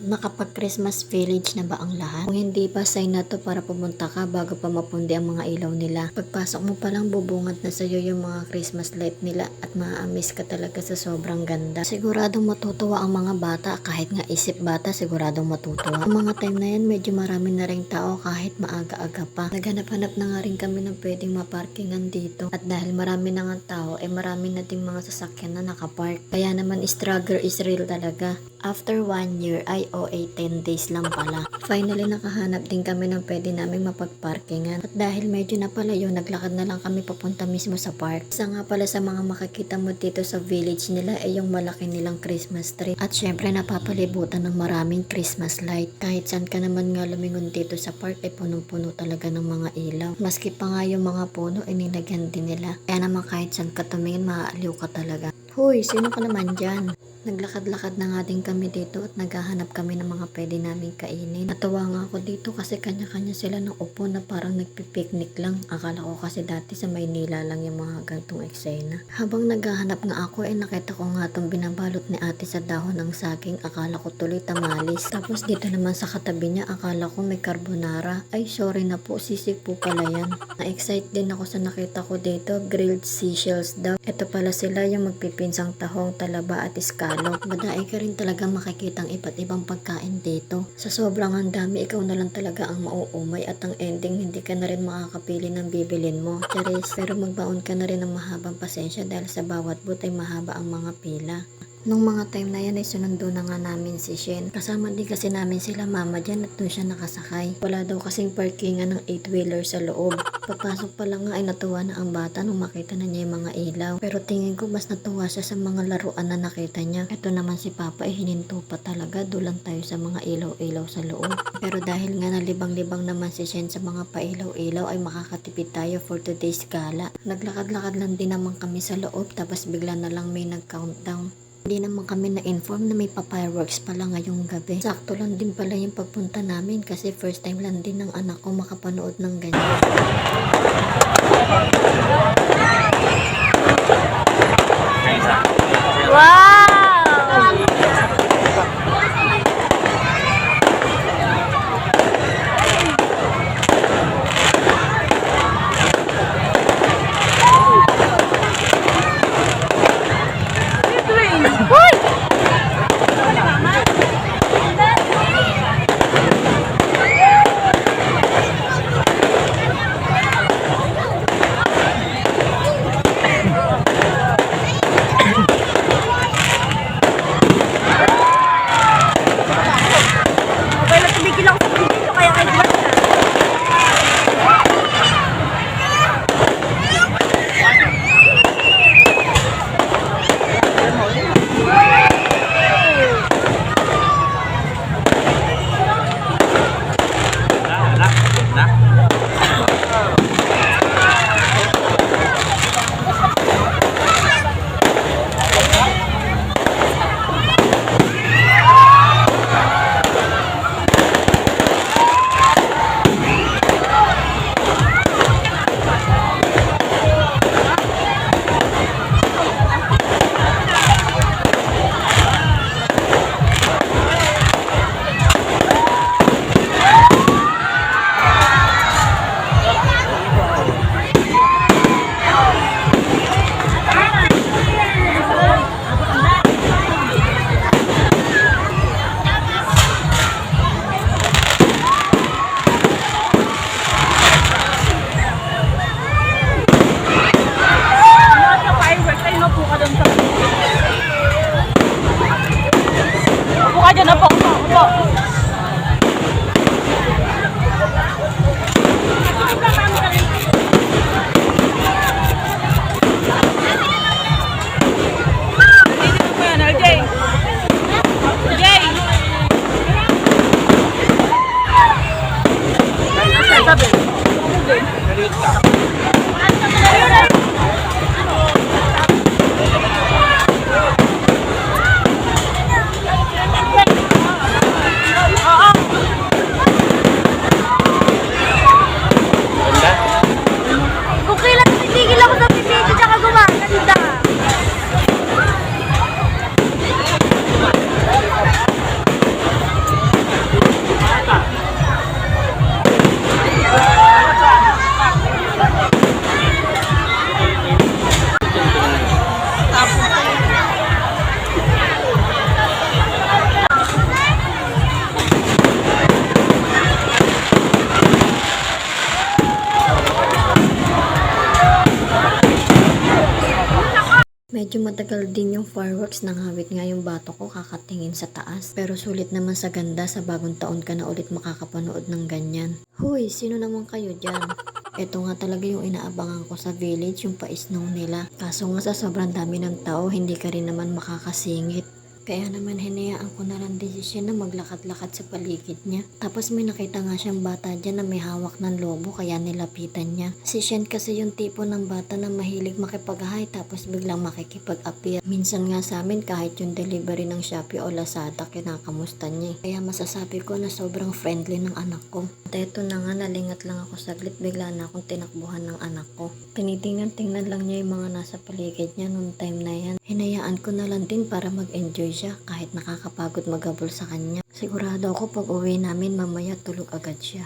Nakapag-Christmas village na ba ang lahat? Kung hindi pa, sign na to para pumunta ka bago pa mapundi ang mga ilaw nila. Pagpasok mo pa lang, bubungad na sa'yo yung mga Christmas light nila at maa-amaze ka talaga sa sobrang ganda. Siguradong matutuwa ang mga bata, kahit nga isip bata, siguradong matutuwa. Ang mga time na yan, medyo marami na ring tao kahit maaga-aga pa. Naghanap-hanap na nga rin kami ng pwedeng maparkingan dito. At dahil marami na nga tao, marami na ding mga sasakyan na nakapark. Kaya naman, struggle is real talaga. After 1 year, ay 10 days lang pala. Finally, nakahanap din kami ng pwede naming mapagparkingan. At dahil medyo napalayo, naglakad na lang kami papunta mismo sa park. Isa nga pala sa mga makikita mo dito sa village nila ay yung malaki nilang Christmas tree. At syempre, napapalibutan ng maraming Christmas light. Kahit saan ka naman nga lumingon dito sa park ay punong-puno talaga ng mga ilaw. Maski pa nga yung mga puno ay nilagyan din nila. Kaya naman kahit saan ka tumingin, maaaliw ka talaga. Hoy, sino ka naman dyan? Naglakad-lakad na nga din kami dito at naghahanap kami ng mga pwede namin kainin. Natuwa nga ako dito kasi kanya-kanya sila ng upo na parang nagpipiknik lang. Akala ko kasi dati sa Maynila lang yung mga gantong eksena. Habang naghahanap nga ako nakita ko nga itong binabalot ni ate sa dahon ng saging. Akala ko tuloy tamalis. Tapos dito naman sa katabi niya, akala ko may carbonara. Ay sorry na po, sisig po pala yan. Na-excite din ako sa nakita ko dito, grilled seashells daw. Ito pala sila yung magpipinsang tahong, talaba at iskalo. Madai ka rin talaga makikitang iba't ibang pagkain dito. Sa sobrang ang dami, ikaw na lang talaga ang mauumay at ang ending hindi ka na rin makakapili ng bibilin mo. Charis, pero magbaon ka na rin ng mahabang pasensya dahil sa bawat booth ay mahaba ang mga pila. Nung mga time na yan ay sunundo na nga namin si Shen. Kasama din kasi namin sila mama dyan at doon siya nakasakay. Wala daw kasing parkingan ng 8-wheeler sa loob. Pagpasok pa lang nga ay natuwa na ang bata nung makita na niya yung mga ilaw. Pero tingin ko mas natuwa siya sa mga laruan na nakita niya. Ito naman si Papa ay hininto pa talaga. Dulang tayo sa mga ilaw-ilaw sa loob. Pero dahil nga nalibang-libang naman si Shen sa mga pailaw-ilaw ay makakatipid tayo for today's gala. Naglakad-lakad lang din naman kami sa loob tapos bigla na lang may nag-countdown. Hindi naman kami na-inform na may pa-fireworks pala ngayong gabi. Sakto lang din pala yung pagpunta namin kasi first time lang din ng anak ko makapanood ng ganyan. Wow! Medyo matagal din yung fireworks, nangawit nga yung bato ko kakatingin sa taas. Pero sulit naman sa ganda, sa bagong taon ka na ulit makakapanood ng ganyan. Hoy, sino naman kayo dyan? Ito nga talaga yung inaabangan ko sa village, yung pa-snow nila. Kaso nga sa sobrang dami ng tao, hindi ka rin naman makakasingit. Kaya naman hinayaan ko na lang din siya na maglakad-lakad sa paligid niya. Tapos may nakita nga siyang bata dyan na may hawak ng lobo kaya nilapitan niya. Si Shen kasi yung tipo ng bata na mahilig makipag-hi tapos biglang makikipag-appear. Minsan nga sa amin kahit yung delivery ng Shopee o Lazada kinakamusta niya. Kaya masasabi ko na sobrang friendly ng anak ko. At eto na nga, nalingat lang ako saglit, bigla na akong tinakbuhan ng anak ko. Tinitingnan-tingnan lang niya yung mga nasa paligid niya noong time na yan. Hinayaan ko na lang din para mag-enjoy siya kahit nakakapagod maghabol sa kanya. Sigurado ako pag uwi namin mamaya tulog agad siya.